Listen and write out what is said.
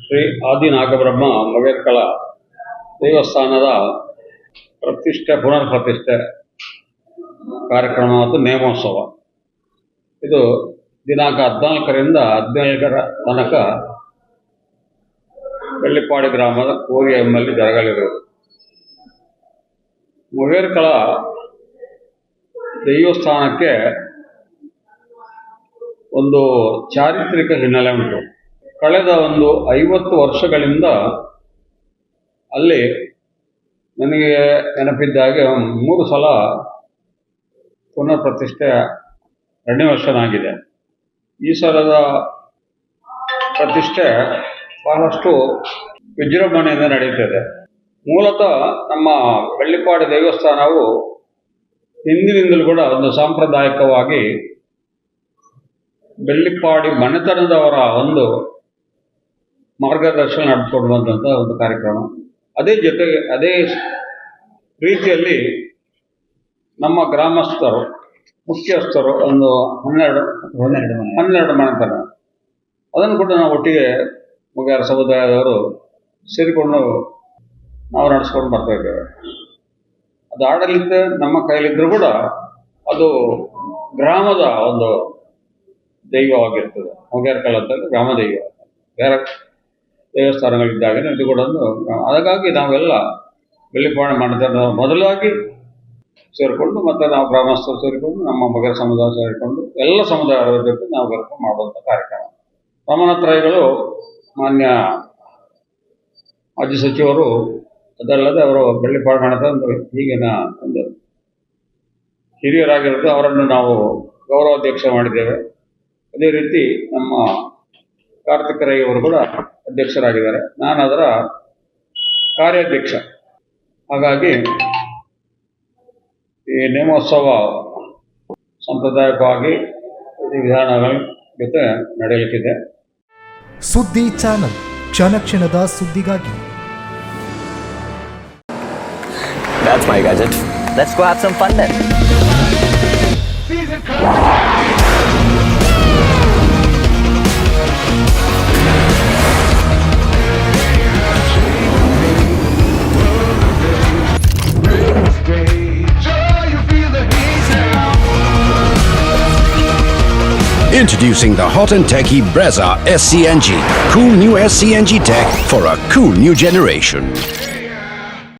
ಶ್ರೀ ಆದಿನಾಗಬ್ರಹ್ಮ ಮವೇರ್ಕಳ ದೇವಸ್ಥಾನದ ಪುನರ್ ಪ್ರತಿಷ್ಠೆ ಕಾರ್ಯಕ್ರಮ ಮತ್ತು ನೇಮೋತ್ಸವ ಇದು ದಿನಾಂಕ 14ರಿಂದ 17ರ ತನಕ ಬೆಳ್ಳಿಪಾಡಿ ಗ್ರಾಮದ ಕೋರಿ ಎಂಬಲ್ಲಿ ಜರಗಲಿರುವುದು. ಮವೇರ್ಕಳ ದೇವಸ್ಥಾನಕ್ಕೆ ಒಂದು ಚಾರಿತ್ರಿಕ ಹಿನ್ನೆಲೆ ಉಂಟು. ಕಳೆದ 50 ವರ್ಷಗಳಿಂದ ಅಲ್ಲಿ ನನಗೆ ನೆನಪಿದ್ದಾಗೆ 3 ಸಲ ಪುನರ್ ಪ್ರತಿಷ್ಠೆ ರೆನ್ಯುವೇಷನ್ ಆಗಿದೆ. ಈ ಸಲದ ಪ್ರತಿಷ್ಠೆ ಬಹಳಷ್ಟು ವಿಜೃಂಭಣೆಯಿಂದ ನಡೆಯುತ್ತದೆ. ಮೂಲತಃ ನಮ್ಮ ಬೆಳ್ಳಿಪಾಡಿ ದೇವಸ್ಥಾನವು ಹಿಂದಿನಿಂದಲೂ ಕೂಡ ಒಂದು ಸಾಂಪ್ರದಾಯಿಕವಾಗಿ ಬೆಳ್ಳಿಪಾಡಿ ಮನೆತನದವರ ಒಂದು ಮಾರ್ಗದರ್ಶನ ನಡೆದುಕೊಂಡು ಬಂದಂಥ ಒಂದು ಕಾರ್ಯಕ್ರಮ. ಅದೇ ರೀತಿಯಲ್ಲಿ ನಮ್ಮ ಗ್ರಾಮಸ್ಥರು ಮುಖ್ಯಸ್ಥರು ಒಂದು 12 ಮನೆತನ ಅದನ್ನು ಕೂಡ ನಾವು ಒಟ್ಟಿಗೆ ಮುಗಿಯಾರ ಸಮುದಾಯದವರು ಸೇರಿಕೊಂಡು ನಾವು ನಡೆಸ್ಕೊಂಡು ಬರ್ತಾ ಇದ್ದೇವೆ. ಅದು ಆಡಳಿತ ನಮ್ಮ ಕೈಲಿದ್ದರೂ ಕೂಡ ಅದು ಗ್ರಾಮದ ಒಂದು ದೈವವಾಗಿರ್ತದೆ. ಮುಗಿಯಾರ್ಕಳ ಅಂತ ಗ್ರಾಮ ದೈವ. ಬೇರೆ ದೇವಸ್ಥಾನಗಳಿದ್ದಾಗ ಇದು ಕೂಡ ಒಂದು. ಹಾಗಾಗಿ ನಾವೆಲ್ಲ ಬೆಳ್ಳಿಪಾಡಿ ಮನೆತನ ಮೊದಲಾಗಿ ಸೇರಿಕೊಂಡು ಮತ್ತು ನಾವು ಗ್ರಾಮಸ್ಥರು ಸೇರಿಕೊಂಡು ನಮ್ಮ ಮುಗಿಯಾರ ಸಮುದಾಯ ಸೇರಿಕೊಂಡು ಎಲ್ಲ ಸಮುದಾಯದ ಜೊತೆ ನಾವು ಕರ್ಕೊಂಡು ಮಾಡುವಂಥ ಕಾರ್ಯಕ್ರಮ. ರಮಣತ್ರಯಗಳು ಮಾನ್ಯ ಮಾಜಿ ಸಚಿವರು ಅದಲ್ಲದೆ ಅವರು ಬೆಳ್ಳಿಪಾಡಿ ಮನೆತನ ಈಗಿನ ಒಂದು ಹಿರಿಯರಾಗಿರೋದು ಅವರನ್ನು ನಾವು ಗೌರವಾಧ್ಯಕ್ಷ ಮಾಡಿದ್ದೇವೆ. ಅದೇ ರೀತಿ ನಮ್ಮ ಕಾರ್ತಿಕ ರೈ ಅವರು ಕೂಡ ಅಧ್ಯಕ್ಷರಾಗಿದ್ದಾರೆ. ನಾನು ಅದರ ಕಾರ್ಯಾಧ್ಯಕ್ಷ. ಹಾಗಾಗಿ ಈ ನೇಮೋತ್ಸವ ಸಾಂಪ್ರದಾಯಿಕವಾಗಿ ವಿಧಾನಗಳ ಜೊತೆ ನಡೆಯಲಿಕ್ಕಿದೆ. ಸುದ್ದಿ ಚಾನಲ್, ಕ್ಷಣ ಕ್ಷಣದ ಸುದ್ದಿಗಾಗಿ. That's my gadget. Let's go have some fun then. Introducing the hot and techy Brezza SCNG. Cool new SCNG tech for a cool new generation.